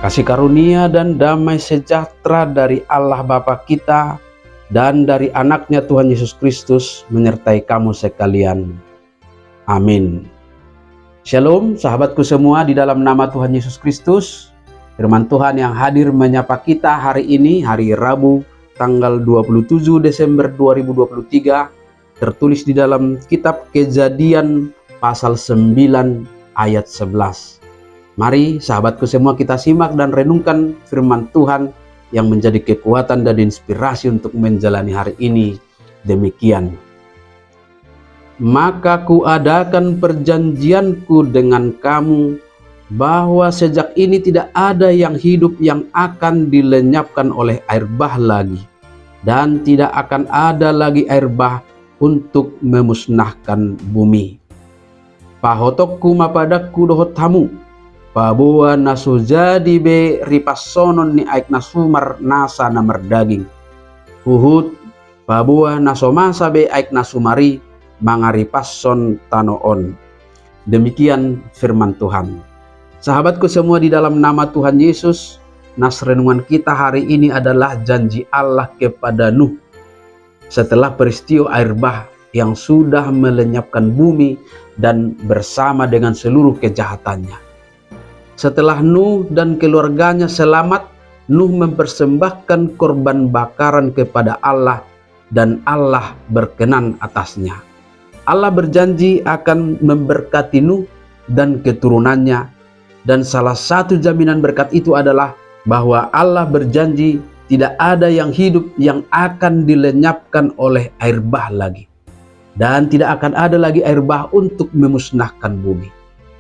Kasih karunia dan damai sejahtera dari Allah Bapa kita dan dari anaknya Tuhan Yesus Kristus menyertai kamu sekalian. Amin. Shalom sahabatku semua di dalam nama Tuhan Yesus Kristus. Firman Tuhan yang hadir menyapa kita hari ini, hari Rabu tanggal 27 Desember 2023, tertulis di dalam kitab Kejadian pasal 9 ayat 11. Mari sahabatku semua kita simak dan renungkan firman Tuhan yang menjadi kekuatan dan inspirasi untuk menjalani hari ini. Demikian. Maka kuadakan perjanjianku dengan kamu, bahwa sejak ini tidak ada yang hidup yang akan dilenyapkan oleh air bah lagi, dan tidak akan ada lagi air bah untuk memusnahkan bumi. Pahotokku mapadaku dohot hamu, pabuah nasu jadi be ripasonon ni aik nasumar nasa namar daging. Uhud pabuah naso masa be aik nasumari mangaripason tanoon. Demikian firman Tuhan. Sahabatku semua di dalam nama Tuhan Yesus, nas renungan kita hari ini adalah janji Allah kepada Nuh. Setelah peristiwa air bah yang sudah melenyapkan bumi dan bersama dengan seluruh kejahatannya. Setelah Nuh dan keluarganya selamat, Nuh mempersembahkan korban bakaran kepada Allah dan Allah berkenan atasnya. Allah berjanji akan memberkati Nuh dan keturunannya. Dan salah satu jaminan berkat itu adalah bahwa Allah berjanji tidak ada yang hidup yang akan dilenyapkan oleh air bah lagi. Dan tidak akan ada lagi air bah untuk memusnahkan bumi.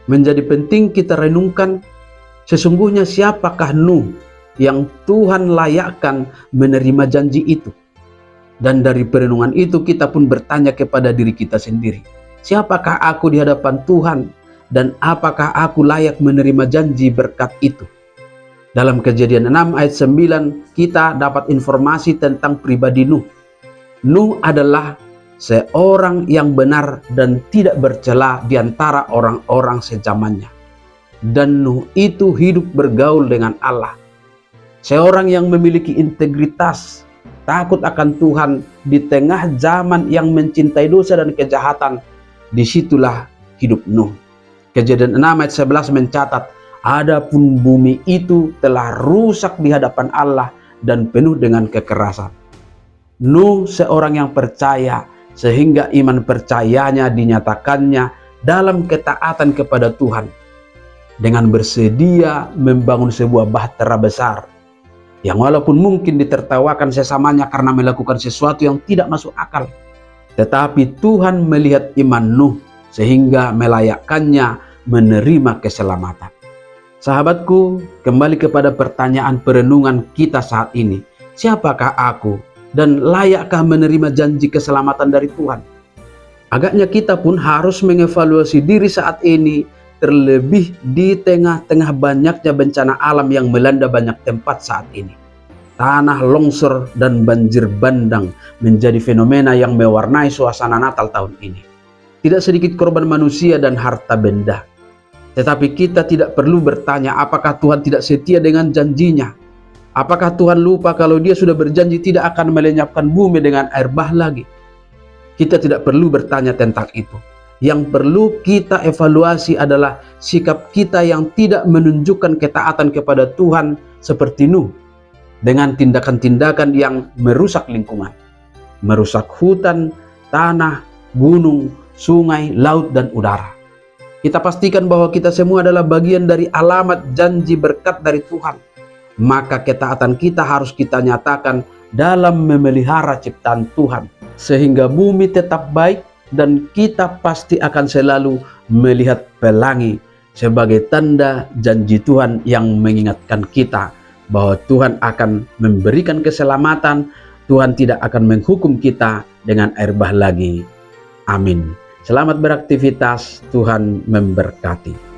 Menjadi penting kita renungkan sesungguhnya siapakah Nuh yang Tuhan layakkan menerima janji itu. Dan dari perenungan itu kita pun bertanya kepada diri kita sendiri. Siapakah aku di hadapan Tuhan? Dan apakah aku layak menerima janji berkat itu? Dalam Kejadian 6 ayat 9 kita dapat informasi tentang pribadi Nuh. Nuh adalah seorang yang benar dan tidak bercela di antara orang-orang sezamannya. Dan Nuh itu hidup bergaul dengan Allah. Seorang yang memiliki integritas, takut akan Tuhan di tengah zaman yang mencintai dosa dan kejahatan. Disitulah hidup Nuh. Kejadian 6 ayat 11 mencatat, adapun bumi itu telah rusak di hadapan Allah dan penuh dengan kekerasan. Nuh seorang yang percaya, sehingga iman percayanya dinyatakannya dalam ketaatan kepada Tuhan. Dengan bersedia membangun sebuah bahtera besar, yang walaupun mungkin ditertawakan sesamanya karena melakukan sesuatu yang tidak masuk akal. Tetapi Tuhan melihat iman Nuh, sehingga melayakkannya menerima keselamatan. Sahabatku, kembali kepada pertanyaan perenungan kita saat ini. Siapakah aku dan layakkah menerima janji keselamatan dari Tuhan? Agaknya kita pun harus mengevaluasi diri saat ini, terlebih di tengah-tengah banyaknya bencana alam yang melanda banyak tempat saat ini. Tanah longsor dan banjir bandang menjadi fenomena yang mewarnai suasana Natal tahun ini. Tidak sedikit korban manusia dan harta benda. Tetapi kita tidak perlu bertanya apakah Tuhan tidak setia dengan janjinya. Apakah Tuhan lupa kalau Dia sudah berjanji tidak akan melenyapkan bumi dengan air bah lagi. Kita tidak perlu bertanya tentang itu. Yang perlu kita evaluasi adalah sikap kita yang tidak menunjukkan ketaatan kepada Tuhan seperti Nuh. Dengan tindakan-tindakan yang merusak lingkungan. Merusak hutan, tanah, gunung, sungai, laut, dan udara. Kita pastikan bahwa kita semua adalah bagian dari alamat janji berkat dari Tuhan. Maka ketaatan kita harus kita nyatakan dalam memelihara ciptaan Tuhan. Sehingga bumi tetap baik dan kita pasti akan selalu melihat pelangi sebagai tanda janji Tuhan yang mengingatkan kita bahwa Tuhan akan memberikan keselamatan. Tuhan tidak akan menghukum kita dengan air bah lagi. Amin. Selamat beraktivitas, Tuhan memberkati.